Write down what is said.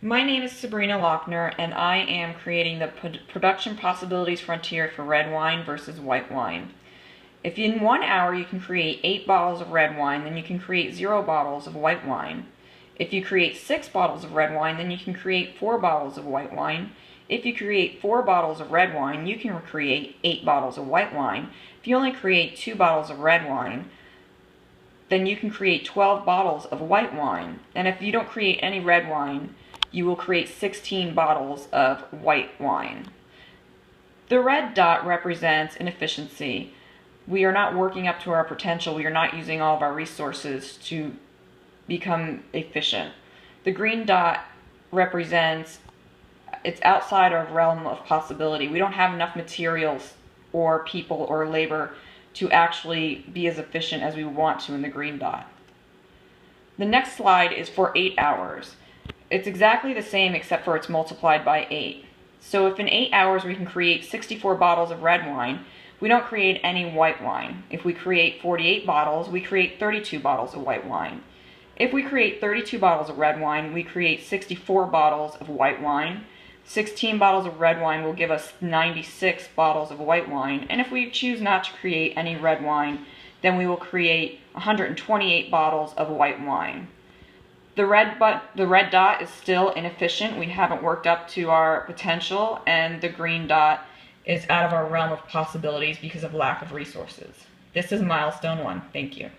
My name is Sabrina Lochner, and I am creating the production possibilities frontier for red wine versus white wine. If in 1 hour you can create 8 bottles of red wine, then you can create 0 bottles of white wine. If you create 6 bottles of red wine, then you can create 4 bottles of white wine. If you create 4 bottles of red wine, you can create 8 bottles of white wine. If you only create 2 bottles of red wine, then you can create 12 bottles of white wine. And if you don't create any red wine, you will create 16 bottles of white wine. The red dot represents inefficiency. We are not working up to our potential. We are not using all of our resources to become efficient. The green dot represents it's outside our realm of possibility. We don't have enough materials or people or labor to actually be as efficient as we want to in the green dot. The next slide is for 8 hours. It's exactly the same except for it's multiplied by 8. So if in 8 hours we can create 64 bottles of red wine, we don't create any white wine. If we create 48 bottles, we create 32 bottles of white wine. If we create 32 bottles of red wine, we create 64 bottles of white wine. 16 bottles of red wine will give us 96 bottles of white wine. And if we choose not to create any red wine, then we will create 128 bottles of white wine. The red dot is still inefficient. We haven't worked up to our potential, and the green dot is out of our realm of possibilities because of lack of resources. This is Milestone 1. Thank you.